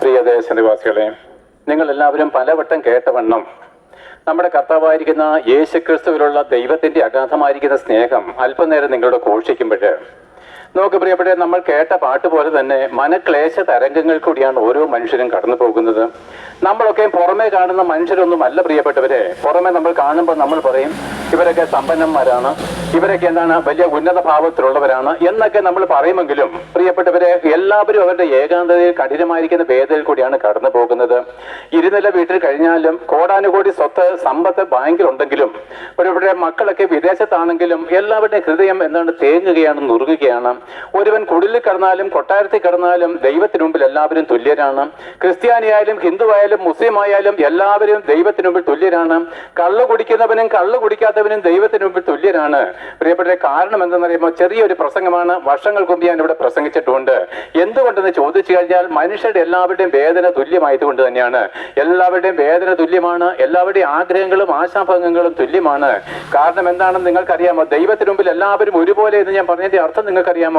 പ്രിയ ദേശനിവാസികളെ, നിങ്ങൾ എല്ലാവരും പലവട്ടം കേട്ടവണ്ണം നമ്മുടെ കർത്താവായിരിക്കുന്ന യേശുക്രിസ്തുവിലുള്ള ദൈവത്തിന്റെ അഗാധമായിരിക്കുന്ന സ്നേഹം അല്പനേരം നിങ്ങളോട് ഘോഷിക്കുമ്പോൾ നോക്ക് പ്രിയപ്പെട്ട, നമ്മൾ കേട്ട പാട്ട് പോലെ തന്നെ മനക്ലേശ തരംഗങ്ങൾ കൂടിയാണ് ഓരോ മനുഷ്യരും കടന്നു പോകുന്നത്. നമ്മളൊക്കെ പുറമേ കാണുന്ന മനുഷ്യരൊന്നുമല്ല പ്രിയപ്പെട്ടവരെ. പുറമെ നമ്മൾ കാണുമ്പോൾ നമ്മൾ പറയും ഇവരൊക്കെ സമ്പന്നന്മാരാണ്, ഇവരൊക്കെ എന്താണ് വലിയ ഉന്നത ഭാവത്തിലുള്ളവരാണ് എന്നൊക്കെ നമ്മൾ പറയുമെങ്കിലും പ്രിയപ്പെട്ടവരെ, എല്ലാവരും അവരുടെ ഏകാന്തതയിൽ കഠിനമായിരിക്കുന്ന വേദനയിൽ കൂടിയാണ് കടന്നു പോകുന്നത്. ഇരുനില വീട്ടിൽ കഴിഞ്ഞാലും കോടാനുകോടി സ്വത്ത് സമ്പത്ത് ബാങ്കിലുണ്ടെങ്കിലും പ്രിയപ്പെട്ട മക്കളൊക്കെ വിദേശത്താണെങ്കിലും എല്ലാവരുടെയും ഹൃദയം എന്താണ് തേങ്ങുകയാണ്, നുറുകുകയാണ്. ഒരുവൻ കുടിലിൽ കിടന്നാലും കൊട്ടാരത്തിൽ കിടന്നാലും ദൈവത്തിന് മുമ്പിൽ എല്ലാവരും തുല്യരാണ്. ക്രിസ്ത്യാനിയായാലും ഹിന്ദു ആയാലും മുസ്ലിം ആയാലും എല്ലാവരും ദൈവത്തിന് മുമ്പിൽ തുല്യരാണ്. കള്ളു കുടിക്കുന്നവനും കള്ളു കുടിക്കാത്തവനും ദൈവത്തിന് മുമ്പിൽ തുല്യരാണ്. പ്രിയപ്പെട്ട കാരണം എന്തെന്നറിയുമ്പോൾ ചെറിയൊരു പ്രസംഗമാണ് വർഷങ്ങൾക്ക് മുമ്പ് ഞാൻ ഇവിടെ പ്രസംഗിച്ചിട്ടുണ്ട്. എന്തുകൊണ്ടെന്ന് ചോദിച്ചു കഴിഞ്ഞാൽ മനുഷ്യരുടെ എല്ലാവരുടെയും വേദന തുല്യമായതുകൊണ്ട് തന്നെയാണ്. എല്ലാവരുടെയും വേദന തുല്യമാണ്, എല്ലാവരുടെയും ആഗ്രഹങ്ങളും ആശാഭംഗങ്ങളും തുല്യമാണ്. കാരണം എന്താണെന്ന് നിങ്ങൾക്കറിയാമോ? ദൈവത്തിന് മുമ്പിൽ എല്ലാവരും ഒരുപോലെ എന്ന് ഞാൻ പറഞ്ഞതിന്റെ അർത്ഥം നിങ്ങൾക്കറിയാമോ?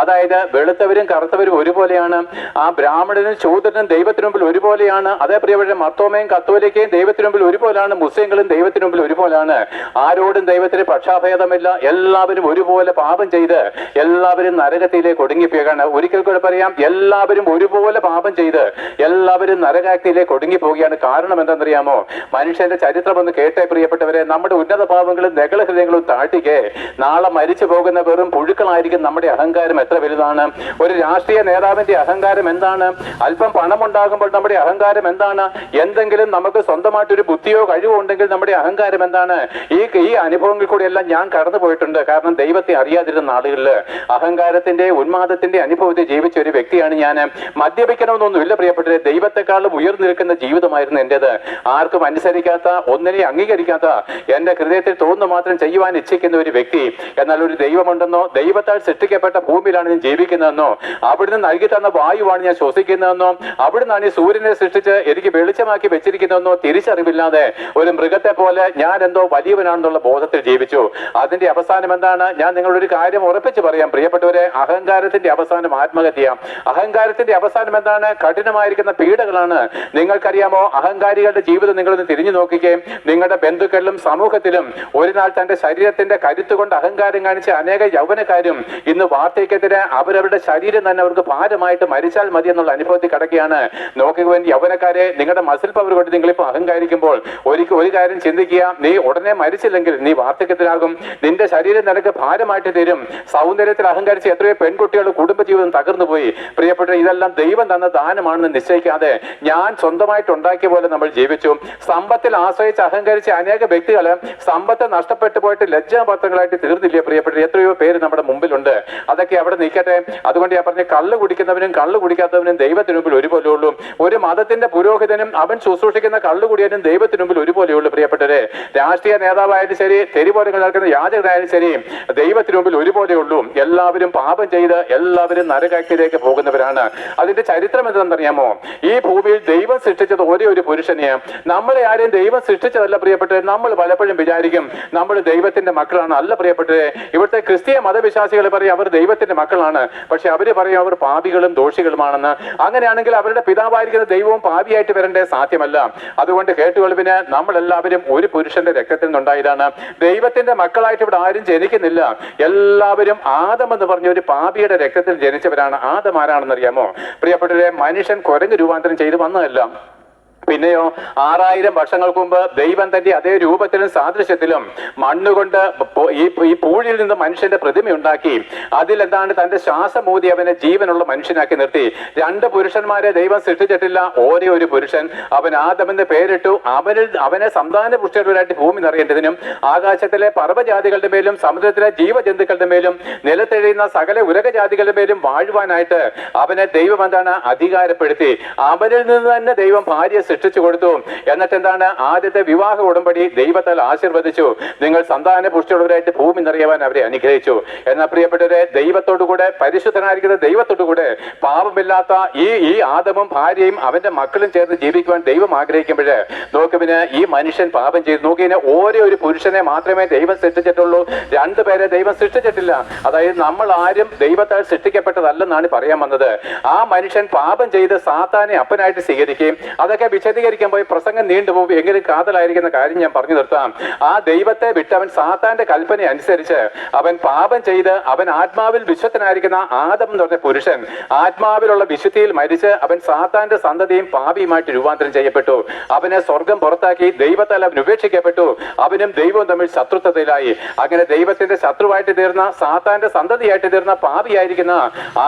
അതായത് വെളുത്തവരും കറുത്തവരും ഒരുപോലെയാണ്. ആ ബ്രാഹ്മണനും ശൂദ്രനും ദൈവത്തിന് മുമ്പിൽ ഒരുപോലെയാണ്. അതേ പ്രിയപ്പെട്ട മർത്തോമയും കത്തോലിക്കയും ദൈവത്തിന് മുമ്പിൽ ഒരുപോലെയാണ്. മുസ്ലിങ്ങളും ദൈവത്തിന് മുമ്പിൽ ഒരുപോലെയാണ്. ആരോടും ദൈവത്തിന് പക്ഷാഭേദമില്ല. എല്ലാവരും ഒരുപോലെ പാപം ചെയ്ത് എല്ലാവരും നരകത്തിലേക്ക് ഒടുങ്ങിപ്പോവുകയാണ്. ഒരിക്കൽ കൂടെ പറയാം, എല്ലാവരും ഒരുപോലെ പാപം ചെയ്ത് എല്ലാവരും നരകത്തിലേക്ക് ഒടുങ്ങിപ്പോവുകയാണ്. കാരണം എന്താണെന്നറിയാമോ? മനുഷ്യന്റെ ചരിത്രം ഒന്ന് കേട്ടേ പ്രിയപ്പെട്ടവരെ. നമ്മുടെ ഉന്നത പാപങ്ങളും നഗള ഹൃദയങ്ങളും താഴ്ത്തിക്കേ. നാളെ മരിച്ചു പോകുന്ന വെറും പുഴുക്കളായിരിക്കും. നമ്മുടെ അഹങ്കാരം എത്ര വലുതാണ്! ഒരു രാഷ്ട്രീയ നേതാവിന്റെ അഹങ്കാരം എന്താണ്? അല്പം പണമുണ്ടാകുമ്പോൾ നമ്മുടെ അഹങ്കാരം എന്താണ്? എന്തെങ്കിലും നമുക്ക് സ്വന്തമായിട്ടൊരു ബുദ്ധിയോ കഴിവോ ഉണ്ടെങ്കിൽ നമ്മുടെ അഹങ്കാരം എന്താണ്? ഈ അനുഭവങ്ങൾ കൂടി എല്ലാം ഞാൻ കടന്നു പോയിട്ടുണ്ട്. കാരണം ദൈവത്തെ അറിയാതിരുന്ന നാളുകളിൽ അഹങ്കാരത്തിന്റെ ഉന്മാദത്തിന്റെ അനുഭവത്തെ ജീവിച്ച ഒരു വ്യക്തിയാണ് ഞാൻ. മദ്യപിക്കണമെന്നൊന്നുമില്ല പ്രിയപ്പെട്ടത്. ദൈവത്തെക്കാളും ഉയർന്നു നിൽക്കുന്ന ജീവിതമായിരുന്നു എന്റേത്. ആർക്കും അനുസരിക്കാത്ത, ഒന്നിനെ അംഗീകരിക്കാത്ത, എന്റെ ഹൃദയത്തിൽ തോന്നുന്നു മാത്രം ചെയ്യുവാൻ ഇച്ഛിക്കുന്ന ഒരു വ്യക്തി. എന്നാൽ ഒരു ദൈവമുണ്ടെന്നോ, ദൈവത്താൽ സൃഷ്ടിക്കപ്പെട്ട ഭൂമിയിലാണ് ഞാൻ ജീവിക്കുന്നതെന്നോ, അവിടുന്ന് നൽകി തന്ന വായുവാണ് ഞാൻ ശ്വസിക്കുന്നതെന്നോ, അവിടുന്നാണ് ഈ സൂര്യനെ സൃഷ്ടിച്ച് എനിക്ക് വെളിച്ചമാക്കി വെച്ചിരിക്കുന്നതെന്നോ തിരിച്ചറിവില്ലാതെ ഒരു മൃഗത്തെ പോലെ ഞാൻ എന്തോ വലിയവനാണെന്നുള്ള ബോധത്തിൽ ജീവിച്ചു. അതിന്റെ അവസാനം എന്താണ്? ഞാൻ നിങ്ങളൊരു കാര്യം ഉറപ്പിച്ച് പറയാം പ്രിയപ്പെട്ടവരെ. അഹങ്കാരത്തിന്റെ അവസാനം ആത്മഹത്യ. അഹങ്കാരത്തിന്റെ അവസാനം എന്താണ്? കഠിനമായിരിക്കുന്ന പീഡകളാണ്. നിങ്ങൾക്കറിയാമോ? അഹങ്കാരികളുടെ ജീവിതം നിങ്ങളൊന്ന് തിരിഞ്ഞു നോക്കുകയും നിങ്ങളുടെ ബന്ധുക്കളിലും സമൂഹത്തിലും ഒരു നാൾ തന്റെ ശരീരത്തിന്റെ കരുത്ത് കൊണ്ട് അഹങ്കാരം കാണിച്ച അനേക യൗവനക്കാരും ഇന്ന് വാർദ്ധക്യത്തിന് അവരവരുടെ ശരീരം തന്നെ അവർക്ക് ഭാരമായിട്ട് മരിച്ചാൽ മതി എന്നുള്ള അനുഭവത്തിൽ കിടക്കുകയാണ്. നോക്കുക യൗവനക്കാരെ, നിങ്ങളുടെ മസിൽ പവർ കൊണ്ട് നിങ്ങളിപ്പോൾ അഹങ്കാരിക്കുമ്പോൾ ഒരു കാര്യം ചിന്തിക്കുക. നീ ഉടനെ മരിച്ചില്ലെങ്കിൽ നീ വാർദ്ധക്യത്തിലാകും. നിന്റെ ശരീരം നിനക്ക് ഭാരമായിട്ട് തരും. സൗന്ദര്യത്തിൽ അഹങ്കരിച്ച് എത്രയോ പെൺകുട്ടികളുടെ കുടുംബജീവിതം തകർന്നു പോയി. പ്രിയപ്പെട്ട, ഇതെല്ലാം ദൈവം തന്ന ദാനമാണെന്ന് നിശ്ചയിക്കാതെ ഞാൻ സ്വന്തമായിട്ട് ഉണ്ടാക്കിയ പോലെ നമ്മൾ ജീവിച്ചു. സമ്പത്തിൽ ആശ്രയിച്ച് അഹങ്കരിച്ച അനേക വ്യക്തികൾ സമ്പത്ത് നഷ്ടപ്പെട്ടു പോയിട്ട് ലജ്ജാപാത്രങ്ങളായിട്ട് തീർന്നില്ലേ പ്രിയപ്പെട്ട? എത്രയോ പേര് നമ്മുടെ മുമ്പിലുണ്ട്. അതൊക്കെ അവിടെ നിൽക്കട്ടെ. അതുകൊണ്ട് ഞാൻ പറഞ്ഞ കള്ളു കുടിക്കുന്നവനും കള്ളു കുടിക്കാത്തവനും ദൈവത്തിന് മുമ്പിൽ ഒരുപോലെ ഉള്ളൂ. ഒരു മതത്തിന്റെ പുരോഹിതനും അവൻ ശുശ്രൂഷിക്കുന്ന കള്ളുകുടിയനും ദൈവത്തിന് മുമ്പിൽ ഒരുപോലെയുള്ളൂ പ്രിയപ്പെട്ടവരെ. രാഷ്ട്രീയ നേതാവായാലും ശരി, തെരുവോരങ്ങൾ നടക്കുന്ന യാചകനായാലും ശരി, ദൈവത്തിന് മുമ്പിൽ ഒരുപോലെയുള്ളൂ. എല്ലാവരും പാപം ചെയ്ത് എല്ലാവരും നരകത്തിലേക്ക് പോകുന്നവരാണ്. അതിന്റെ ചരിത്രം എന്താണെന്നറിയാമോ? ഈ ഭൂമിയിൽ ദൈവം സൃഷ്ടിച്ചത് ഒരേ ഒരു പുരുഷനെയാണ്. നമ്മളെ ആരെയും ദൈവം സൃഷ്ടിച്ചതല്ല പ്രിയപ്പെട്ടവരെ. നമ്മൾ പലപ്പോഴും വിചാരിക്കും നമ്മൾ ദൈവത്തിന്റെ മക്കളാണ്. അല്ല പ്രിയപ്പെട്ടവരെ, ഇവിടുത്തെ ക്രിസ്തീയ മതവിശ്വാസികൾ പറയും അവർ ദൈവത്തിന്റെ മക്കളാണ്. പക്ഷെ അവര് പറയും അവർ പാപികളും ദോഷികളുമാണെന്ന്. അങ്ങനെയാണെങ്കിൽ അവരുടെ പിതാവായിരിക്കുന്ന ദൈവവും പാപിയായിട്ട് വരേണ്ടേ? സാധ്യമല്ല. അതുകൊണ്ട് കേട്ടുകൊള്ളുവിന്, നമ്മളെല്ലാവരും ഒരു പുരുഷന്റെ രക്തത്തിൽ നിന്നുണ്ടായതാണ്. ദൈവത്തിന്റെ മക്കളായിട്ട് ഇവിടെ ആരും ജനിക്കുന്നില്ല. എല്ലാവരും ആദം എന്ന് പറഞ്ഞ ഒരു പാപിയുടെ രക്തത്തിൽ ജനിച്ചവരാണ്. ആദം ആരാണെന്നറിയാമോ പ്രിയപ്പെട്ടവരെ? മനുഷ്യൻ കുരങ്ങ് രൂപാന്തരം ചെയ്ത് വന്നതല്ല. പിന്നെയോ 6000 വർഷങ്ങൾക്ക് മുമ്പ് ദൈവം തന്റെ അതേ രൂപത്തിലും സാദൃശ്യത്തിലും മണ്ണുകൊണ്ട് ഈ പൂഴിയിൽ നിന്ന് മനുഷ്യന്റെ പ്രതിമയുണ്ടാക്കി അതിലെന്താണ് തന്റെ ശ്വാസമൂതി അവനെ ജീവനുള്ള മനുഷ്യനാക്കി നിർത്തി. 2 പുരുഷന്മാരെ ദൈവം സൃഷ്ടിച്ചിട്ടില്ല, ഒരേ ഒരു പുരുഷൻ. അവൻ ആദമെന്ന് പേരിട്ടു. അവനെ സന്താന പുരുഷന്മാരായിട്ട് ഭൂമി നിറയേണ്ടതിനും ആകാശത്തിലെ പർവ്വജാതികളുടെ മേലും സമുദ്രത്തിലെ ജീവജന്തുക്കളുടെ മേലും നിലത്തെഴിയുന്ന സകല ഉലകജാതികളുടെ മേലും വാഴുവാനായിട്ട് അവനെ ദൈവം എന്താണ് അധികാരപ്പെടുത്തി. അവനിൽ നിന്ന് തന്നെ ദൈവം ഭാര്യയെ സൃഷ്ടിച്ചു കൊടുത്തു. എന്നിട്ട് എന്താണ്? ആദ്യത്തെ വിവാഹ ഉടമ്പടി ദൈവത്താൽ ആശീർവദിച്ചു. നിങ്ങൾ സന്താന പുഷ്ടിയുള്ളവരായിട്ട് ഭൂമി നിറയുവാൻ അവരെ അനുഗ്രഹിച്ചു. എന്നാൽ പ്രിയപ്പെട്ടവരെ, ദൈവത്തോടുകൂടെ, പരിശുദ്ധനായിരിക്കുന്ന ദൈവത്തോടുകൂടെ പാപമില്ലാത്ത ഈ ആദമും ഭാര്യയും അവന്റെ മക്കളും ചേർന്ന് ജീവിക്കുവാൻ ദൈവം ആഗ്രഹിക്കുമ്പോൾ നോക്കുവിന് ഈ മനുഷ്യൻ പാപം ചെയ്തു. നോക്കിന് ഓരോ ഒരു പുരുഷനെ മാത്രമേ ദൈവം സൃഷ്ടിച്ചിട്ടുള്ളൂ, രണ്ടുപേരെ ദൈവം സൃഷ്ടിച്ചിട്ടില്ല. അതായത് നമ്മൾ ആരും ദൈവത്താൽ സൃഷ്ടിക്കപ്പെട്ടതല്ലെന്നാണ് പറയാൻ വന്നത്. ആ മനുഷ്യൻ പാപം ചെയ്ത് സാത്താനെ അപ്പനായിട്ട് സ്വീകരിക്കുകയും അതൊക്കെ വിശദീകരിക്കാൻ പോയി പ്രസംഗം നീണ്ടുപോകും. എങ്കിലും കാതലായിരിക്കുന്ന കാര്യം ഞാൻ പറഞ്ഞു നിർത്താം. ആ ദൈവത്തെ വിട്ട് അവൻ സാത്താന്റെ കൽപ്പന അനുസരിച്ച് അവൻ പാപം ചെയ്ത് അവൻ ആത്മാവിൽ വിശുദ്ധനായിരിക്കുന്ന ആദം എന്ന് പറഞ്ഞ പുരുഷൻ ആത്മാവിലുള്ള വിശുദ്ധിയിൽ മരിച്ച് അവൻ സാത്താന്റെ സന്തതിയും പാപിയുമായിട്ട് രൂപാന്തരം ചെയ്യപ്പെട്ടു. അവനെ സ്വർഗം പുറത്താക്കി ദൈവത്താൽ അവൻ ഉപേക്ഷിക്കപ്പെട്ടു. അവനും ദൈവവും തമ്മിൽ ശത്രുത്വത്തിലായി. അങ്ങനെ ദൈവത്തിന്റെ ശത്രുവായിട്ട് തീർന്ന, സാത്താന്റെ സന്തതിയായിട്ട് തീർന്ന പാപിയായിരിക്കുന്ന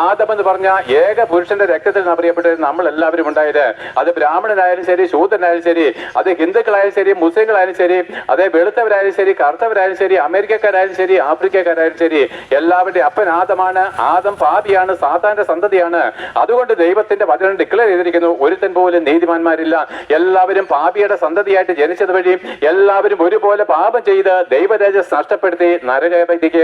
ആദം എന്ന് പറഞ്ഞ ഏക പുരുഷന്റെ രക്തത്തിൽ നിന്ന് അറിയപ്പെട്ടത് നമ്മൾ എല്ലാവരും ഉണ്ടായത്. അത് ബ്രാഹ്മണനായാലും ശരി, ശൂദ്രനായാലും ശരി, അത് ഹിന്ദുക്കളായാലും ശരി, മുസ്ലിങ്ങളായാലും ശരി, അതേ വെളുത്തവരായാലും ശരി, കറുത്തവരായാലും ശരി, അമേരിക്കക്കാരായാലും ശരി, ആഫ്രിക്കക്കാരായാലും ശരി, എല്ലാവരുടെയും അപ്പൻ ആദമാണ്. ആദം പാപിയാണ്, സാത്താന്റെ സന്തതിയാണ്. അതുകൊണ്ട് ദൈവത്തിന്റെ വചനം ഡിക്ലെയർ ചെയ്തിരിക്കുന്നു, ഒരുത്തൻ പോലും നീതിമാന്മാരില്ല, എല്ലാവരും പാപിയുടെ സന്തതിയായിട്ട് ജനിച്ചത് വഴി എല്ലാവരും ഒരുപോലെ പാപം ചെയ്ത് ദൈവതേജസ് നഷ്ടപ്പെടുത്തി നരകത്തിലേക്ക്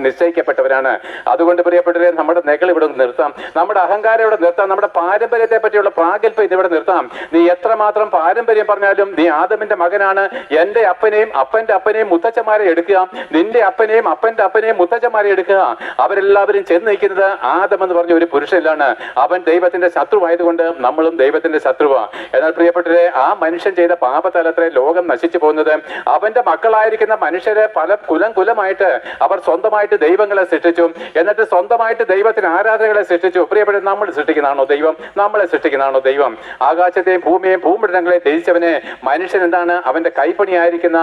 നിശ്ചയിക്കപ്പെട്ടവരാണ്. അതുകൊണ്ട് പ്രിയപ്പെട്ടവരെ, നമ്മുടെ നെകൾ ഇവിടെ നിർത്താം, നമ്മുടെ അഹങ്കാരം ഇവിടെ നിർത്താം, നമ്മുടെ പാരമ്പര്യത്തെ പറ്റിയുള്ള പ്രാഗൽഭ്യം ഇതിവിടെ നിർത്താം. നീ എത്രമാത്രം പാരമ്പര്യം പറഞ്ഞാലും നീ ആദമിന്റെ മകനാണ്. എന്റെ അപ്പനെയും അപ്പന്റെ അപ്പനെയും മുത്തച്ഛന്മാരെ എടുക്കുക, നിന്റെ അപ്പനെയും അപ്പന്റെ അപ്പനെയും മുത്തച്ഛന്മാരെ എടുക്കുക. അവരെല്ലാവരും ചെന്ന് നിൽക്കുന്നത് ആദം എന്ന് പറഞ്ഞ ഒരു പുരുഷനിലാണ്. അവൻ ദൈവത്തിന്റെ ശത്രുവായതുകൊണ്ട് നമ്മളും ദൈവത്തിന്റെ ശത്രുവാണ്. എന്നാൽ പ്രിയപ്പെട്ടവരെ, ആ മനുഷ്യൻ ചെയ്ത പാപതലത്തിലെ ലോകം നശിച്ചു പോകുന്നത് അവന്റെ മക്കളായിരിക്കുന്ന മനുഷ്യരെ പല കുലമായിട്ട് അവർ സ്വന്തമായിട്ട് ദൈവങ്ങളെ സൃഷ്ടിച്ചു. എന്നിട്ട് സ്വന്തമായിട്ട് ദൈവത്തിന് ആരാധനകളെ സൃഷ്ടിച്ചു. പ്രിയപ്പെട്ട, നമ്മൾ സൃഷ്ടിക്കുന്നതാണോ ദൈവം? നമ്മളെ സൃഷ്ടിക്കുന്നതാണോ ദൈവം? ആകാശത്തെയും ഭൂമിയെയും ഭൂമിടങ്ങളെ ത്യജിച്ചവനെ മനുഷ്യൻ എന്താണ്? അവന്റെ കൈപ്പണിയായിരിക്കുന്ന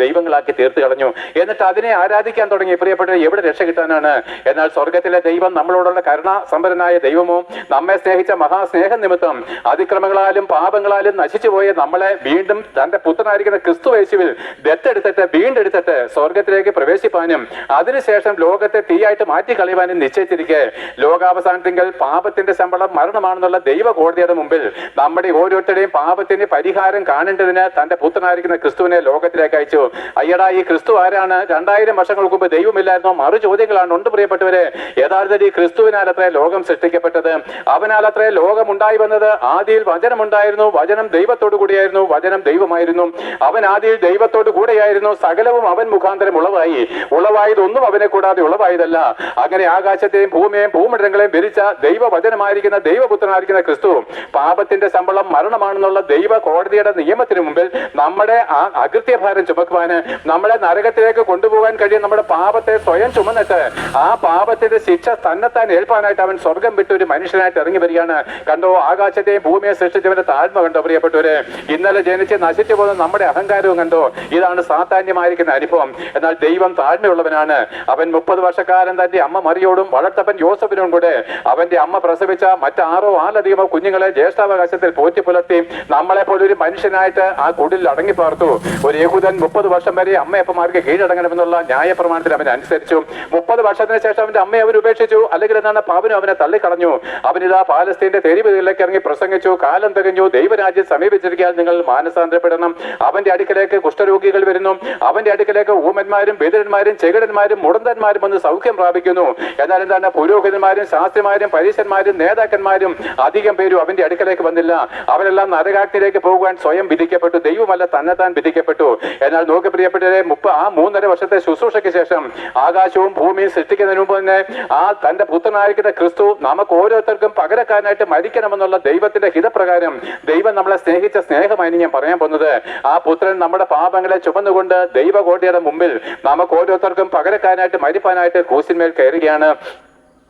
ദൈവങ്ങളാക്കി തീർത്തു കളഞ്ഞു. എന്നിട്ട് അതിനെ ആരാധിക്കാൻ തുടങ്ങി. പ്രിയപ്പെട്ട, എവിടെ രക്ഷ കിട്ടാനാണ്? എന്നാൽ സ്വർഗത്തിലെ ദൈവം നമ്മളോടുള്ള കരുണാസമ്പന്നനായ ദൈവമോ നമ്മെ സ്നേഹിച്ച മഹാസ്നേഹ നിമിത്തം അതിക്രമങ്ങളാലും പാപങ്ങളാലും നശിച്ചുപോയ നമ്മളെ വീണ്ടും തന്റെ പുത്രനായിരിക്കുന്ന ക്രിസ്തു യേശുവിൽ ദത്തെടുത്തിട്ട് വീണ്ടെടുത്തിട്ട് സ്വർഗത്തിലേക്ക് പ്രവേശിപ്പാനും അതിനുശേഷം ലോകത്തെ തീയായിട്ട് മാറ്റി കളയുവാനും നിശ്ചയിച്ചിരിക്കെ ലോകാവസാനത്തിങ്കൽ പാപത്തിന്റെ ശമ്പളം മരണമാണെന്നുള്ള ദൈവ കോടതിയുടെ മുമ്പിൽ നമ്മുടെ ഓരോരുത്തരുടെയും പാപത്തിന് പരിഹാരം കാണേണ്ടതിന് തന്റെ പുത്രനായിരിക്കുന്ന ക്രിസ്തുവിനെ ലോകത്തിലേക്ക് അയച്ചു. അയ്യടാ, ഈ ക്രിസ്തു ആരാണ്? 2000 വർഷങ്ങൾക്ക് മുമ്പ് ദൈവമില്ലായിരുന്നോ? മറു ചോദ്യങ്ങളാണ്. ഉണ്ട് പ്രിയപ്പെട്ടവരെ, യഥാർത്ഥത്തിൽ ഈ ക്രിസ്തുവിനാൽ അത്രേ ലോകം സൃഷ്ടിക്കപ്പെട്ടത്. അവനാൽ അത്രേ ലോകം ഉണ്ടായി വന്നത്. ആദിയിൽ വചനമുണ്ടായിരുന്നു, വചനം ദൈവത്തോടു കൂടിയായിരുന്നു, വചനം ദൈവമായിരുന്നു. അവൻ ആദിയിൽ ദൈവത്തോടു കൂടെയായിരുന്നു. സകലവും അവൻ മുഖാന്തരം ഉളവായി. ഉളവായതൊന്നും അവനെ കൂടാതെ ഉളവായതല്ല. അങ്ങനെ ആകാശത്തെയും ഭൂമിയെയും ഭൂമണ്ഡലങ്ങളെയും ഭരിച്ച ദൈവവചനമായിരിക്കുന്ന ദൈവപുത്രനായിരിക്കുന്ന ക്രിസ്തു പാപത്തിന്റെ ശമ്പളം മരണമാണെന്നുള്ള ദൈവ കോടതിയുടെ നിയമത്തിന് മുമ്പിൽ നമ്മുടെ ആ അകൃത്യഭാരം ചുമക്കുവാന്, നമ്മളെ നരകത്തിലേക്ക് കൊണ്ടുപോകാൻ കഴിയും നമ്മുടെ പാപത്തെ സ്വയം ചുമന്നിട്ട് ആ പാപത്തിന്റെ ശിക്ഷ തന്നെത്താൻ ഏൽപ്പാനായിട്ട് അവൻ സ്വർഗം വിട്ട് ഒരു മനുഷ്യനായിട്ട് ഇറങ്ങി വരികയാണ്. കണ്ടോ, ആകാശത്തെയും ഭൂമിയെ സൃഷ്ടിച്ചവന്റെ താഴ്മ കണ്ടോ പ്രിയപ്പെട്ടവരെ? ഇന്നലെ ജനിച്ച് നശിച്ചു പോകുന്ന നമ്മുടെ അഹങ്കാരവും കണ്ടോ? ഇതാണ് സാധാന്യമായിരിക്കുന്ന അനുഭവം. എന്നാൽ ദൈവം താഴ്മയുള്ളവനാണ്. അവൻ 30 വർഷക്കാലം തന്റെ അമ്മ മറിയോടും വളർത്തപ്പൻ യോസഫിനും കൂടെ അവന്റെ അമ്മ പ്രസവിച്ച മറ്റ് 6 ആളധികമോ കുഞ്ഞുങ്ങളെ ജ്യേഷ്ഠാവകാശത്തിൽ പോറ്റി പുലർത്തി നമ്മളെ പോലെ ഒരു മനുഷ്യനായിട്ട് ആ കുടിൽ അടങ്ങി പാർത്തു. ഒരു യഹൂദൻ 30 വർഷം വരെ അമ്മയപ്പന്മാർക്ക് കീഴടങ്ങണമെന്നുള്ള ന്യായപ്രമാണത്തിൽ അവൻ അനുസരിച്ചു. 30 വർഷത്തിന് ശേഷം അവന്റെ അമ്മയെ അവൻ ഉപേക്ഷിച്ചു. അല്ലെങ്കിൽ എന്താണ്? പാവനും അവനെ തള്ളിക്കളഞ്ഞു. അവനിതാ പാലസ്തീന്റെ തെരുവുകളിലേക്ക് ഇറങ്ങി പ്രസംഗിച്ചു. കാലം തികഞ്ഞു, ദൈവരാജ്യം സമീപിച്ചിരിക്കാൻ നിങ്ങൾ മാനസാന്തരപ്പെടണം. അവന്റെ അടുക്കലേക്ക് കുഷ്ഠരോഗികൾ വരുന്നു, അവന്റെ അടുക്കലേക്ക് ഊമന്മാരും ബധിരന്മാരും ചെകിടന്മാരും മുടന്തന്മാരും വന്ന് സൗഖ്യം പ്രാപിക്കുന്നു. എന്നാൽ എന്താണ്? പുരോഹിതന്മാരും ശാസ്ത്രിമാരും പരീശന്മാരും നേതാക്കന്മാരും അധികം പേരും അവന്റെ അടുക്കലേക്ക് വന്നില്ല. അവരെല്ലാം നരകാഗ്നിയിലേക്ക് പോകുവാൻ സ്വയം വിധിക്കപ്പെട്ടു. ദൈവമല്ല, തന്നെത്താൻ വിധിക്കപ്പെട്ടു. എന്നാൽ നോക്കി പ്രിയപ്പെട്ടവരെ, 3.5 വർഷത്തെ ശുശ്രൂഷയ്ക്ക് ശേഷം ആകാശവും ഭൂമിയും സൃഷ്ടിക്കുന്നതിന് മുമ്പ് തന്നെ ആ തന്റെ പുത്രനായിരിക്കുന്ന ക്രിസ്തു നമുക്ക് ഓരോരുത്തർക്കും പകരക്കാരനായിട്ട് മരിക്കണമെന്നുള്ള ദൈവത്തിന്റെ ഹിതപ്രകാരം ദൈവം നമ്മളെ സ്നേഹിച്ച സ്നേഹമായി ഞാൻ പറയാൻ പോകുന്നത്. ആ പുത്രൻ നമ്മുടെ പാപങ്ങളെ ചുമന്നുകൊണ്ട് ദൈവകോടതിയുടെ മുമ്പിൽ നമുക്ക് ഓരോരുത്തർക്കും പകരക്കാരനായിട്ട് മരിപ്പാനായിട്ട് ക്രൂശിന്മേൽ കയറുകയാണ്.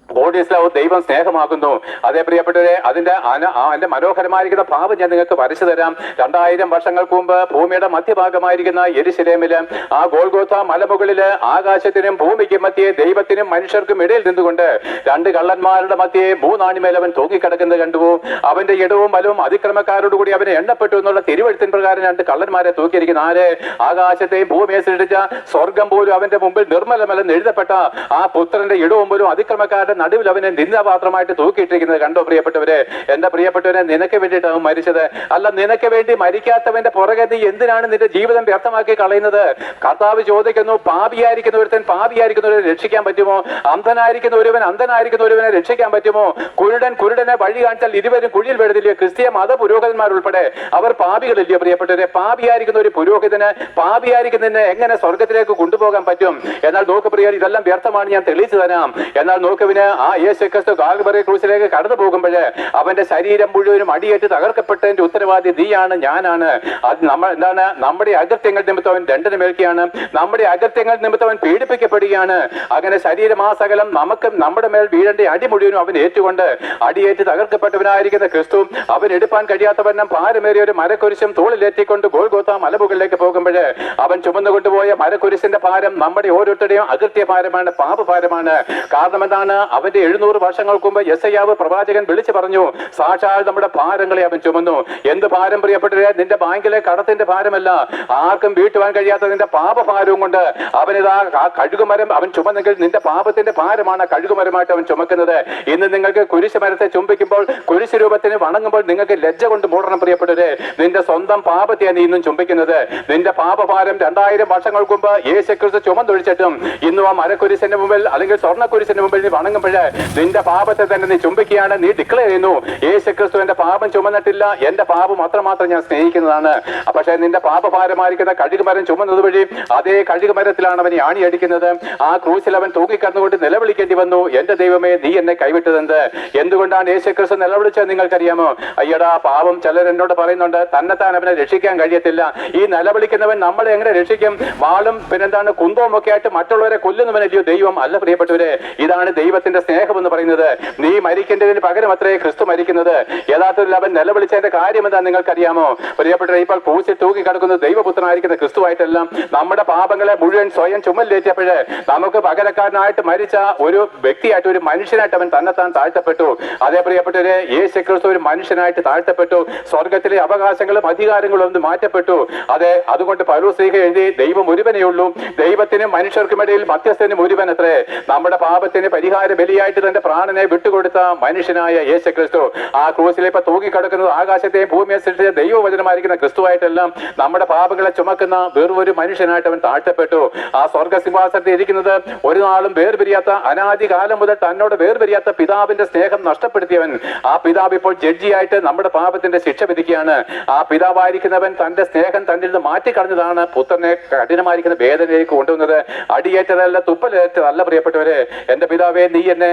ഗോഡ് ഈസ് ലവ്, ദൈവം സ്നേഹമാകുന്നു. അതേ പ്രിയപ്പെട്ടവരെ, അതിന്റെ മനോഹരമായിരിക്കുന്ന ഭാവം ഞാൻ നിങ്ങൾക്ക് വരച്ചു തരാം. 2000 വർഷങ്ങൾക്ക് മുമ്പ് ഭൂമിയുടെ മധ്യഭാഗമായിരിക്കുന്ന യെരുശലേമില് ആ ഗോൽഗോഥ മലമുകളില് ആകാശത്തിനും ഭൂമിക്കും മധ്യേ ദൈവത്തിനും മനുഷ്യർക്കും ഇടയിൽ നിന്നുകൊണ്ട് 2 കള്ളന്മാരുടെ മധ്യേ 3 ആണിമേൽ അവൻ തൂങ്ങിക്കിടക്കുന്നത് കണ്ടു. അവന്റെ ഇടവും വലവും അതിക്രമക്കാരോടുകൂടി അവനെ എണ്ണപ്പെട്ടു എന്നുള്ള തിരുവഴുത്തിൻ പ്രകാരം 2 കള്ളന്മാരെ തൂക്കിയിരിക്കുന്ന ആര്? ആകാശത്തെയും ഭൂമിയെ സൃഷ്ടിച്ച സ്വർഗം പോലും അവന്റെ മുമ്പിൽ നിർമ്മലമല്ലെന്ന് എഴുതപ്പെട്ട ആ പുത്രന്റെ ഇടവും പോലും അതിക്രമക്കാരുടെ നടുവിൽ അവനെ നിന്ദാപാത്രമായിട്ട് തൂക്കിയിട്ടിരിക്കുന്നത് കണ്ടോ പ്രിയപ്പെട്ടവരെ? എന്റെ പ്രിയപ്പെട്ടവരെ, നിനക്ക് വേണ്ടിയിട്ട് അവൻ മരിച്ചത്. അല്ല, നിനക്ക് വേണ്ടി മരിക്കാത്തവന്റെ പുറകെ നീ എന്തിനാണ് നിന്റെ ജീവിതം വ്യർത്ഥമാക്കി കളയുന്നത്? കർത്താവ് ചോദിക്കുന്നു, പാപിയായിരിക്കുന്ന ഒരുത്തൻ പാപിയായിരിക്കുന്നവരെ രക്ഷിക്കാൻ പറ്റുമോ? അന്ധനായിരിക്കുന്ന ഒരുവനെ രക്ഷിക്കാൻ പറ്റുമോ? കുരുടനെ വഴി കാണിച്ചാൽ ഇരുവരും കുഴിയിൽ വീഴുന്നില്ലയോ? ക്രിസ്തീയ മത പുരോഹിതന്മാരുൾപ്പെടെ അവർ പാപികളില്ലയോ പ്രിയപ്പെട്ടവരെ? പാപിയായിരിക്കുന്ന ഒരു പുരോഹിതന് പാപിയായിരിക്കുന്നതിനെ എങ്ങനെ സ്വർഗത്തിലേക്ക് കൊണ്ടുപോകാൻ പറ്റും? എന്നാൽ നോക്ക് പ്രിയർ, ഇതെല്ലാം വ്യർത്ഥമാണ്, ഞാൻ തെളിയിച്ചു തരാം. എന്നാൽ നോക്കുവിന് ആ യേശുക്രിസ്തു കാൽവറി ക്രൂശിലേക്ക് കടന്നു പോകുമ്പോൾ അവന്റെ ശരീരം മുഴുവനും അടിയേറ്റ് തകർക്കപ്പെട്ടതിന്റെ ഉത്തരവാദി നീയാണ്, ഞാനാണ്. അത് എന്താണ്? നമ്മുടെ അകൃത്യങ്ങൾ നിമിത്തം അവൻ ദണ്ഡന മേൽക്കുകയാണ്, നമ്മുടെ അകൃത്യങ്ങൾ നിമിത്തം അവൻ പീഡിപ്പിക്കപ്പെടുകയാണ്. അങ്ങനെ ശരീരമാസകലം നമ്മുടെ മേൽ വീഴേണ്ട അടി മുഴുവനും അവൻ ഏറ്റുകൊണ്ട് അടിയേറ്റ് തകർക്കപ്പെട്ടവനായിരിക്കുന്ന ക്രിസ്തു അവൻ എടുപ്പാൻ കഴിയാത്തവണ്ണം ഭാരമേറിയ ഒരു മരക്കുരിശും തോളിലേറ്റിക്കൊണ്ട് ഗോൽഗോഥാ മലമുകളിലേക്ക് പോകുമ്പോൾ അവൻ ചുമന്നുകൊണ്ടുപോയ മരക്കുരിശിന്റെ ഭാരം നമ്മുടെ ഓരോരുത്തരുടെയും അകൃത്യ ഭാരമാണ്, പാപഭാരമാണ്. കാരണം എന്താണ്? അവന്റെ 700 വർഷങ്ങൾക്ക് മുമ്പ് യെശയ്യാവ് പ്രവാചകൻ വിളിച്ചു പറഞ്ഞു, സാക്ഷാൽ നമ്മുടെ ഭാരങ്ങളെ അവൻ ചുമന്നു. എന്ത് ഭാരം പ്രിയപ്പെട്ടവരെ? നിന്റെ ബാങ്കിലെ കടത്തിന്റെ ഭാരമല്ല, ആർക്കും വീട്ടുവാൻ കഴിയാത്ത നിന്റെ പാപഭാരവും കൊണ്ട് അവനിതാ ആ കഴുകുമരം അവൻ ചുമന്നെങ്കിൽ നിന്റെ പാപത്തിന്റെ ഭാരമാണ് കഴുകുമരമായിട്ട് അവൻ ചുമക്കുന്നത്. ഇന്ന് നിങ്ങൾക്ക് കുരിശുമരത്തെ ചുംബിക്കുമ്പോൾ, കുരിശു രൂപത്തിന് വണങ്ങുമ്പോൾ നിങ്ങൾക്ക് ലജ്ജ കൊണ്ട് മൂടണം പ്രിയപ്പെട്ടവരെ. നിന്റെ സ്വന്തം പാപത്തെയാണ് നീ ഇന്നും ചുംബിക്കുന്നത്. നിന്റെ പാപഭാരം 2000 വർഷങ്ങൾക്ക് മുമ്പ് യേശുക്രിസ്തു ചുമന്നൊഴിച്ചിട്ടും ഇന്നും ആ മരക്കുരിശിന്റെ മുമ്പിൽ അല്ലെങ്കിൽ സ്വർണ്ണക്കുരിശിന്റെ മുമ്പിൽ നീ വണങ്ങുമ്പോൾ നിന്റെ പാപത്തെ തന്നെ നീ ചുംബിക്കുകയാണ്. നീ ഡിക്ലെയർ ചെയ്യുന്നു, യേശുക്രിസ്തു എന്റെ പാപം ചുമന്നിട്ടില്ല, എന്റെ പാപം അത്രമാത്രം ഞാൻ സ്നേഹിക്കുന്നതാണ്. പക്ഷേ നിന്റെ പാപഭാരമായിരിക്കുന്ന കഴുകുമരം ചുമന്നത് വഴി അതേ കഴുകുമരത്തിലാണ് അവൻ ആണിയടിക്കുന്നത്. ആ ക്രൂശിൽ അവൻ തൂങ്ങിക്കടന്നുകൊണ്ട് നിലവിളിക്കേണ്ടി വന്നു, എന്റെ ദൈവമേ, നീ എന്നെ കൈവിട്ടതെന്ത്? എന്തുകൊണ്ടാണ് യേശുക്രിസ്തു നിലവിളിച്ചത് നിങ്ങൾക്കറിയാമോ? അയ്യടാ, പാപം ചിലർ എന്നോട് പറയുന്നുണ്ട്, തന്നെത്താൻ അവനെ രക്ഷിക്കാൻ കഴിയത്തില്ല. ഈ നിലവിളിക്കുന്നവൻ നമ്മളെ എങ്ങനെ രക്ഷിക്കും? വാളും പിന്നെന്താണ് കുന്തവും ഒക്കെ ആയിട്ട് മറ്റുള്ളവരെ കൊല്ലുന്നവനല്ലയോ ദൈവം? അല്ല പ്രിയപ്പെട്ടവരെ, ഇതാണ് ദൈവത്തിന്റെ സ്നേഹം എന്ന് പറയുന്നത്. നീ മരിക്കേണ്ടതിന് പകരം അത്രേ ക്രിസ്തു മരിക്കുന്നത്. യഥാർത്ഥത്തിൽ അവൻ നിലവിളിച്ചതിന്റെ കാര്യം എന്താ നിങ്ങൾക്കറിയാമോ പ്രിയപ്പെട്ടവരെ? ഇപ്പോൾ ക്രൂശിൽ തൂക്കി കിടക്കുന്നത് ദൈവപുത്രനായിരിക്കുന്ന ക്രിസ്തുവായിട്ടെല്ലാം നമ്മുടെ പാപങ്ങളെ മുഴുവൻ സ്വയം ചുമലിലേറ്റപ്പോഴേ നമുക്ക് പകരക്കാരനായിട്ട് മരിച്ച ഒരു വ്യക്തിയായിട്ട്, ഒരു മനുഷ്യനായിട്ട് അവൻ തന്നെത്താൻ താഴ്ത്തപ്പെട്ടു. അതേ പ്രിയപ്പെട്ടവരെ, യേശുക്രിസ്തു ഒരു മനുഷ്യനായിട്ട് താഴ്ത്തപ്പെട്ടു. സ്വർഗത്തിലെ അവകാശങ്ങളും അധികാരങ്ങളും ഒന്ന് മാറ്റപ്പെട്ടു. അതെ, അതുകൊണ്ട് പൗലോസ് എഴുതി, ദൈവം ഒരുവനേ ഉള്ളൂ, ദൈവത്തിനും മനുഷ്യർക്കുമിടയിൽ മധ്യസ്ഥനും ഒരുവൻ അത്രേ. നമ്മുടെ പാപത്തിന് പരിഹാര ബലിയായിട്ട് തന്റെ പ്രാണനെ വിട്ടുകൊടുത്ത മനുഷ്യനായ യേശുക്രിസ്തു ആ ക്രൂശിൽ ഇപ്പൊ തൂങ്ങിക്കിടക്കുന്നത് ആകാശത്തെയും ഭൂമിയെ സൃഷ്ടിച്ച ദൈവവചനമായിരിക്കുന്ന ക്രിസ്തുവായിട്ടെല്ലാം നമ്മുടെ പാപങ്ങളെ ചുമക്കുന്ന വെറും മനുഷ്യനായിട്ട് അവൻ താഴ്ത്തപ്പെട്ടു. ആ സ്വർഗസിംഹാസനത്തിൽ ഇരിക്കുന്നത് ഒരു നാളും വേർപിരിയാത്ത, അനാദി കാലം മുതൽ തന്നോട് വേർപിരിയാത്ത പിതാവിന്റെ സ്നേഹം നഷ്ടപ്പെടുത്തിയവൻ. ആ പിതാവ് ഇപ്പോൾ ജഡ്ജിയായിട്ട് നമ്മുടെ പാപത്തിന്റെ ശിക്ഷ വിധിക്കുകയാണ്. ആ പിതാവായിരിക്കുന്നവൻ തന്റെ സ്നേഹം തന്നിൽ നിന്ന് മാറ്റിക്കളഞ്ഞതാണ് പുത്രനെ കഠിനമായിരിക്കുന്ന വേദനയിലേക്ക് കൊണ്ടുവന്നത്. അടിയേറ്റതല്ല, തുപ്പലേറ്റതല്ല പ്രിയപ്പെട്ടവരെ. എന്റെ പിതാവേ, നീ എന്നെ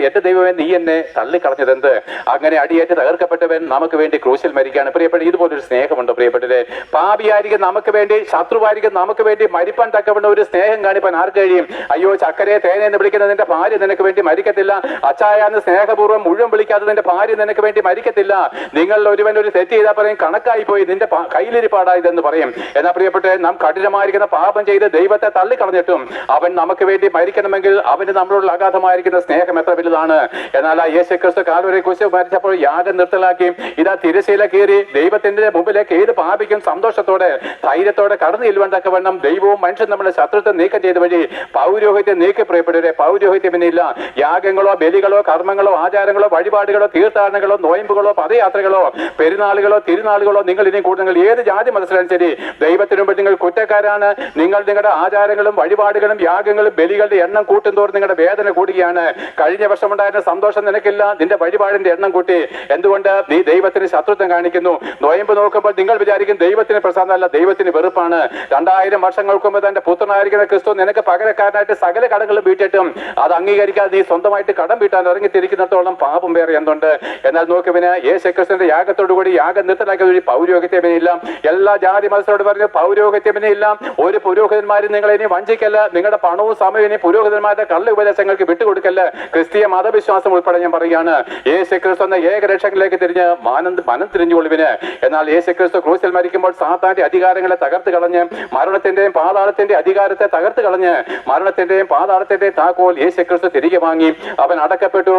എന്റെ ദൈവമേ, നീ എന്നെ തള്ളിക്കളഞ്ഞതെന്ത്? അങ്ങനെ അടിയേറ്റ് തകർക്കപ്പെട്ടവൻ നമുക്ക് വേണ്ടി ക്രൂശിൽ മരിക്കുകയാണ്. പ്രിയപ്പെട്ട, ഇതുപോലൊരു സ്നേഹമുണ്ടോ പ്രിയപ്പെട്ടവരെ? പാപിയായിരിക്കും നമുക്ക് വേണ്ടി, ശത്രുവായിരിക്കും നമുക്ക് വേണ്ടി മരിപ്പാൻ തക്കവണ്ണ ഒരു സ്നേഹം കാണിപ്പാൻ ആർക്ക് കഴിയും? അയ്യോ, ചക്കരെ തേനെ എന്ന് വിളിക്കുന്ന നിന്റെ ഭാര്യ നിനക്ക് വേണ്ടി മരിക്കത്തില്ല. അച്ചായാന്ന് സ്നേഹപൂർവ്വം മുഴുവൻ വിളിക്കാതെ നിന്റെ ഭാര്യ നിനക്ക് വേണ്ടി മരിക്കത്തില്ല. നിങ്ങളിൽ ഒരുവൻ ഒരു തെറ്റ് ചെയ്താൽ പറയും, കണക്കായി പോയി, നിന്റെ കയ്യിലിരിപ്പാടായതെന്ന് പറയും. എന്നാൽ പ്രിയപ്പെട്ടെ, നാം കഠിനമായിരിക്കുന്ന പാപം ചെയ്ത് ദൈവത്തെ തള്ളിക്കളഞ്ഞിട്ടും അവൻ നമുക്ക് വേണ്ടി മരിക്കണമെങ്കിൽ അവന് നമ്മളോട് അഗാധമായിരിക്കുന്ന സ്നേഹം എത്ര വലുതാണ്. എന്നാൽ ആ യേശുക്രിസ്തു കാൽവരി ക്രൂശിൽ മരിച്ചപ്പോൾ യാഗം നിർത്തലാക്കി ഇതാ തിരശ്ശീല കീറി ദൈവത്തിന്റെ മുമ്പിലേക്ക് ഏത് പാപിക്കും സന്തോഷത്തോടെ ധൈര്യത്തോടെ കടന്നു ചെല്ലുവാൻ തക്കവണ്ണം ദൈവവും മനുഷ്യൻ നമ്മുടെ ശത്രുത്വം നീക്കം ചെയ്ത വഴി പൗരോഹിത്യം നീക്കി. പ്രിയപ്പെട്ടവരെ, പൗരോഹിത്യം പിന്നില്ല. യാഗങ്ങളോ ബലികളോ കർമ്മങ്ങളോ ആചാരങ്ങളോ വഴിപാടുകളോ തീർത്ഥാടനങ്ങളോ നോയമ്പുകളോ പദയാത്രകളോ പെരുന്നാളുകളോ തിരുനാളുകളോ നിങ്ങൾ ഇനി കൂടുതൽ ഏത് ജാതി മതസ്ഥരും ശരി, ദൈവത്തിന് മുമ്പിൽ നിങ്ങൾ കുറ്റക്കാരാണ്. നിങ്ങൾ നിങ്ങളുടെ ആചാരങ്ങളും വഴിപാടുകളും യാഗങ്ങളും ബലികളുടെ എണ്ണം കൂട്ടുന്തോറും നിങ്ങളുടെ വേദന കൂടുകയാണ്. കഴിഞ്ഞ വർഷം ഉണ്ടായിരുന്ന സന്തോഷം നിനക്കില്ല, നിന്റെ വഴിപാടിന്റെ എണ്ണം കൂട്ടി. എന്തുകൊണ്ട്? നീ ദൈവത്തിന് ശത്രുത്വം കാണിക്കുന്നു. നോയമ്പ് നോക്കുമ്പോൾ നിങ്ങൾ വിചാരിക്കും ദൈവത്തിന് പ്രസാദമല്ല, ദൈവത്തിന് വെറുപ്പാണ്. 2000 വർഷങ്ങൾക്ക് മുമ്പ് തന്റെ പുത്രനായിരിക്കുന്ന ക്രിസ്തു നിനക്ക് പകരക്കാരനായിട്ട് സകല കടങ്ങളും വീട്ടിട്ടും അത് അംഗീകരിക്കാതെ നീ സ്വന്തമായിട്ട് കടം വീട്ടാൻ ഇറങ്ങിത്തിരിക്കുന്നിടത്തോളം പാപം വേറെ എന്തുണ്ട്? എന്നാൽ നോക്കുവിന് യേശുക്രിസ്തുവിന്റെ യാഗത്തോടുകൂടി യാഗം നിർത്തലാക്കിയ ഒരു പൗരോഹിത്യമിനില്ല. എല്ലാ ജാതി മതസ്ഥരോട് പറഞ്ഞു, പൗരോഹിത്യമിനില്ല. ഒരു പുരോഹിതന്മാരും നിങ്ങളെ ഇനി വഞ്ചിക്കല്ല. നിങ്ങളുടെ പണവും സമയവും ഇനി പുരോഹിതന്മാരുടെ കള്ള ഉപദേശങ്ങൾക്ക് വിട്ടുകൊടുക്കല്ല. ക്രിസ്തീയ മതവിശ്വാസം ഉൾപ്പെടെ ഞാൻ പറയുകയാണ്. യേശുക്രിസ്തു എന്ന ഏകരക്ഷകനിലേക്ക് തിരിഞ്ഞ് മനം തിരിഞ്ഞുകൊള്ളുവിന്. എന്നാൽ യേശുക്രിസ്തു ക്രൂശിൽ മരിക്കുമ്പോൾ സാത്താന്റെ അധികാരങ്ങളെ തകർത്ത് കളഞ്ഞ് മരണത്തിന്റെയും പാതാളത്തിന്റെ അധികാരത്തെ തകർത്ത് കളഞ്ഞ് മരണത്തിന്റെയും പാതാളത്തിന്റെയും താക്കോൽ യേശുക്രിസ്തു തിരികെ വാങ്ങി. അവൻ അടക്കപ്പെട്ടു.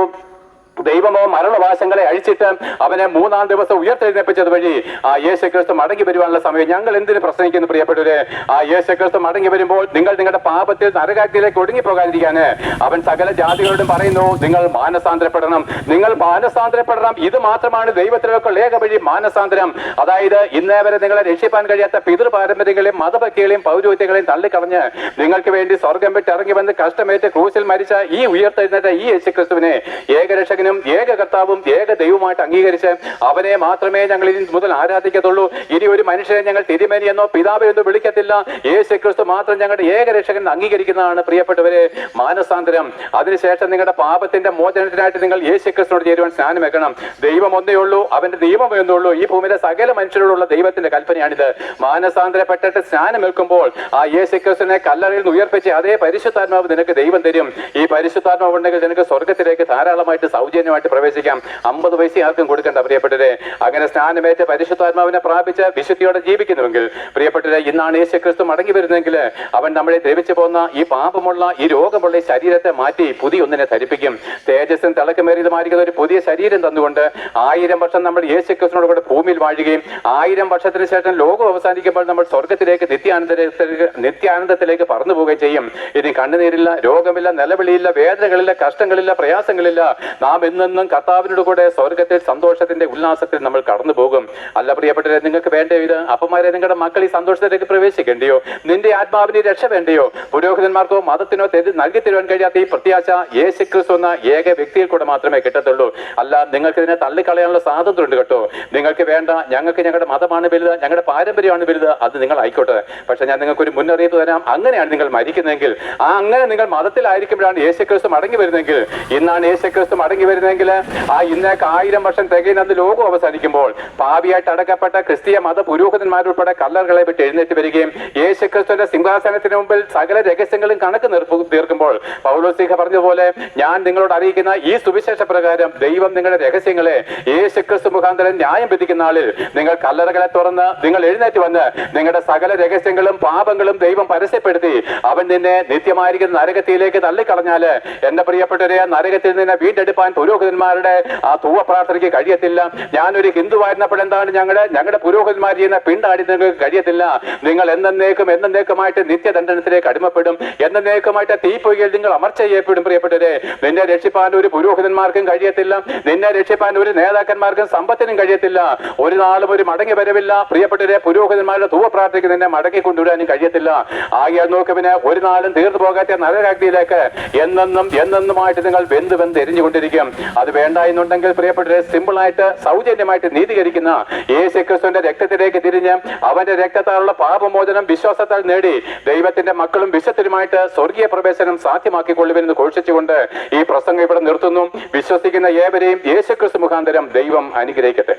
ദൈവമോ മരണവാശങ്ങളെ അഴിച്ചിട്ട് അവനെ 3-ാം ദിവസം ഉയർത്തെഴുന്നേൽപ്പിച്ചത് വഴി ആ യേശുക്രിസ്തു മടങ്ങി വരുവാനുള്ള സമയം ഞങ്ങൾ എന്തിനു പ്രസംഗിക്കുന്നു പ്രിയപ്പെട്ടവരെ? ആ യേശുക്രിസ്തു മടങ്ങി വരുമ്പോൾ നിങ്ങൾ നിങ്ങളുടെ പാപത്തിൽ നരകാഗ്നിയിലേക്ക് ഒടുങ്ങിപ്പോകാതിരിക്കാന് അവൻ സകല ജാതികളോടും പറയുന്നു, നിങ്ങൾ മാനസാന്തരപ്പെടണം, നിങ്ങൾ മാനസാന്തരപ്പെടണം. ഇത് മാത്രമാണ് ദൈവത്തിലേക്കുള്ള ഏക വഴി, മാനസാന്തരം. അതായത് ഇന്നേ വരെ നിങ്ങളെ രക്ഷിപ്പാൻ കഴിയാത്ത പിതൃപാരമ്പര്യങ്ങളെയും മതഭക്തികളെയും പൗരോഹിത്യങ്ങളെയും തള്ളിക്കളഞ്ഞ് നിങ്ങൾക്ക് വേണ്ടി സ്വർഗം വിട്ട് ഇറങ്ങി വന്ന് കഷ്ടമേറ്റ് ക്രൂസിൽ മരിച്ച ഈ ഉയർത്തെഴുന്നേറ്റ ഈ യേശുക്രിസ്തുവിനെ ഏകരക്ഷകനും ഏക കർത്താവും ഏക ദൈവമായിട്ട് അംഗീകരിച്ച് അവനെ മാത്രമേ ഞങ്ങൾ ഇനി മുതൽ ആരാധിക്കത്തുള്ളൂ. ഇനി ഒരു മനുഷ്യനെ ഞങ്ങൾ തിരുമേനി എന്നോ പിതാവ് എന്നോ വിളിക്കത്തില്ല. യേശുക്രിസ്തു മാത്രം ഞങ്ങളുടെ ഏകരക്ഷകൻ അംഗീകരിക്കുന്നതാണ് പ്രിയപ്പെട്ടവരെ മാനസാന്തരം. അതിനുശേഷം നിങ്ങളുടെ പാപത്തിന്റെ മോചനത്തിനായിട്ട് നിങ്ങൾ യേശുക്രിസ്തുവിനോട് ചേരുവാൻ സ്നാനം വെക്കണം. ദൈവം ഒന്നേ ഉള്ളൂ, അവന്റെ നിയമം എന്നേ ഉള്ളൂ. ഈ ഭൂമിയിലെ സകല മനുഷ്യരോടുള്ള ദൈവത്തിന്റെ കൽപ്പനയാണിത്. മാനസാന്തരപ്പെട്ടിട്ട് സ്നാനം വെക്കുമ്പോൾ ആ യേശുക്രിസ്തുവിനെ കല്ലറയിൽ നിന്ന് ഉയർപ്പിച്ച് അതേ പരിശുദ്ധാത്മാവ് നിനക്ക് ദൈവം തരും. ഈ പരിശുദ്ധാത്മാവ് ഉണ്ടെങ്കിൽ നിനക്ക് സ്വർഗത്തിലേക്ക് ധാരാളമായിട്ട് സൗജന്യമായിട്ട് പ്രവേശിക്കാം. 50 പൈസ ആർക്കും കൊടുക്കണ്ട പ്രിയപ്പെട്ടവരെ. അങ്ങനെ സ്നാനമേറ്റ് പരിശുദ്ധാത്മാവിനെ പ്രാപിച്ച് വിശുദ്ധിയോടെ ജീവിക്കുന്നുവെങ്കിൽ പ്രിയപ്പെട്ടവരെ, ഇന്നാണ് യേശുക്രിസ്തു മടങ്ങി വരുന്നതെങ്കിൽ അവൻ നമ്മളെ ദ്രവിച്ചു പോകുന്ന ഈ പാപമുള്ള ഈ രോഗമുള്ള ഈ ശരീരത്തെ മാറ്റി പുതിയ ഒന്നിനെ ധരിപ്പിക്കും. തേജസ്സും തിളക്കമേറിയതുമായിരിക്കുന്ന ഒരു പുതിയ ശരീരം തന്നുകൊണ്ട് 1000 വർഷം നമ്മൾ യേശുക്രിസ്തുവിനോട് കൂടെ ഭൂമിയിൽ വാഴുകയും 1000 വർഷത്തിന് ശേഷം ലോകം അവസാനിക്കുമ്പോൾ നമ്മൾ സ്വർഗത്തിലേക്ക് നിത്യാനന്ദത്തിലേക്ക് പറന്നു പോവുകയും ചെയ്യും. ഇനി കണ്ണുനീരില്ല, രോഗമില്ല, നിലവിളിയില്ല, വേദനകളില്ല, കഷ്ടങ്ങളില്ല, പ്രയാസങ്ങളില്ല. നാം എന്നെന്നും കർത്താവിനോട് കൂടെ സ്വർഗത്തിൽ സന്തോഷത്തിന്റെ ഉല്ലാസത്തിൽ നമ്മൾ കടന്നു പോകും. അല്ല പ്രിയപ്പെട്ടവരെ, നിങ്ങൾക്ക് വേണ്ടയോ ഇത്? അപ്പന്മാരെ, നിങ്ങളുടെ മക്കൾ ഈ സന്തോഷത്തിലേക്ക് പ്രവേശിക്കേണ്ടിയോ? നിന്റെ ആത്മാവിന് രക്ഷ വേണ്ടിയോ? പുരോഹിതന്മാർക്കോ മതത്തിനോ നൽകി തരുവാൻ കഴിയാത്ത ഈ പ്രത്യാശ യേശുക്രിസ്തു എന്ന ഏക വ്യക്തിയിൽ കൂടെ മാത്രമേ കിട്ടത്തുള്ളൂ. അല്ല, നിങ്ങൾക്ക് ഇതിനെ തള്ളിക്കളയാനുള്ള സ്വാതന്ത്ര്യം ഉണ്ട് കേട്ടോ. നിങ്ങൾക്ക് വേണ്ട, ഞങ്ങൾക്ക് ഞങ്ങളുടെ മതമാണ് വലുത്, ഞങ്ങളുടെ പാരമ്പര്യമാണ് വലുത്, അത് നിങ്ങൾ ആയിക്കോട്ടെ. പക്ഷെ ഞാൻ നിങ്ങൾക്ക് ഒരു മുന്നറിയിപ്പ് തരാം. അങ്ങനെയാണ് നിങ്ങൾ മരിക്കുന്നതെങ്കിൽ, അങ്ങനെ നിങ്ങൾ മതത്തിലായിരിക്കുമ്പോഴാണ് യേശുക്രിസ്തു മടങ്ങി വരുന്നതെങ്കിൽ, ഇന്നാണ് യേശുക്രിസ്തു മടങ്ങി വരുന്നതെങ്കിൽ, ആ ഇന്നേക്ക് 1000 വർഷം തികയുന്നത് ലോകം അവസാനിക്കുമ്പോൾ പാപിയായിട്ട് അടക്കപ്പെട്ട ക്രിസ്തീയ മത പുരോഹിതന്മാരുൾപ്പെടെ കല്ലറുകളെ വിട്ട് എഴുന്നേറ്റ് വരികയും യേശുക്രിസ്തുവിന്റെ സിംഹാസനത്തിന് മുമ്പിൽ സകല രഹസ്യങ്ങളും കണക്ക് തീർക്കുമ്പോൾ പൗലോസ്ലീഹ പറഞ്ഞതുപോലെ, ഞാൻ നിങ്ങളോട് അറിയിക്കുന്ന ഈ സുവിശേഷ പ്രകാരം ദൈവം നിങ്ങളുടെ രഹസ്യങ്ങളെ യേശുക്രിസ്തു മുഖാന്തരം ന്യായം വിധിക്കുന്ന ആളിൽ നിങ്ങൾ കല്ലറകളെ തുറന്ന് നിങ്ങൾ എഴുന്നേറ്റ് വന്ന് നിങ്ങളുടെ സകല രഹസ്യങ്ങളും പാപങ്ങളും ദൈവം പരസ്യപ്പെടുത്തി അവൻ നിന്നെ നിത്യമായിരിക്കുന്ന നരകത്തിലേക്ക് തള്ളിക്കളഞ്ഞാല് എന്റെ പ്രിയപ്പെട്ടവരെ, നരകത്തിൽ നിന്ന് വീണ്ടെടുപ്പാൻ പുരോഹിതന്മാരുടെ ആ തൂവ പ്രാർത്ഥനയ്ക്ക് കഴിയത്തില്ല. ഞാനൊരു ഹിന്ദുവായിരുന്നപ്പോഴെന്താണ് ഞങ്ങളുടെ പുരോഹിതന്മാർ ചെയ്യുന്ന പിണ്ടാടി നിങ്ങൾക്ക് കഴിയത്തില്ല. നിങ്ങൾ എന്നേക്കുമായിട്ട് നിത്യദണ്ഡനത്തിലേക്ക് അടിമപ്പെടും. എന്നേക്കുമായിട്ട് തീപ്പൊയ്കയിൽ നിങ്ങൾ അമർച്ച ചെയ്യപ്പെടും. പ്രിയപ്പെട്ടവരെ, നിന്നെ രക്ഷിപ്പാൻ ഒരു പുരോഹിതന്മാർക്കും കഴിയത്തില്ല. നിന്നെ രക്ഷിപ്പാൻ ഒരു നേതാക്കന്മാർക്കും സമ്പത്തിനും കഴിയത്തില്ല. ഒരു നാളും ഒരു മടങ്ങി വരവില്ല. പ്രിയപ്പെട്ടവരെ, പുരോഹിതന്മാരുടെ തൂവ പ്രാർത്ഥനയ്ക്ക് നിന്നെ മടങ്ങി കൊണ്ടുവരാനും കഴിയത്തില്ല. ആകയാൽ നോക്കുവിന് ഒരു നാളും തീർന്നു പോകാത്ത നരകാഗ്നിയിലേക്ക് എന്നെന്നുമായിട്ട് നിങ്ങൾ വെന്ത് എരിഞ്ഞുകൊണ്ടിരിക്കും. അത് വേണ്ട എന്നുണ്ടെങ്കിൽ പ്രിയപ്പെട്ടവരെ, സിമ്പിളായിട്ട് സൗജന്യമായിട്ട് നീതീകരിക്കുന്ന യേശുക്രിസ്തുവിന്റെ രക്തത്തിലേക്ക് തിരിഞ്ഞ് അവന്റെ രക്തത്താലുള്ള പാപമോചനം വിശ്വാസത്താൽ നേടി ദൈവത്തിന്റെ മക്കളും വിശുദ്ധരുമായിട്ട് സ്വർഗീയ പ്രവേശനം സാധ്യമാക്കിക്കൊള്ളുവെന്ന് ഘോഷിച്ചുകൊണ്ട് ഈ പ്രസംഗം ഇവിടെ നിർത്തുന്നു. വിശ്വസിക്കുന്ന ഏവരെയും യേശുക്രിസ്തു മുഖാന്തരം ദൈവം അനുഗ്രഹിക്കട്ടെ.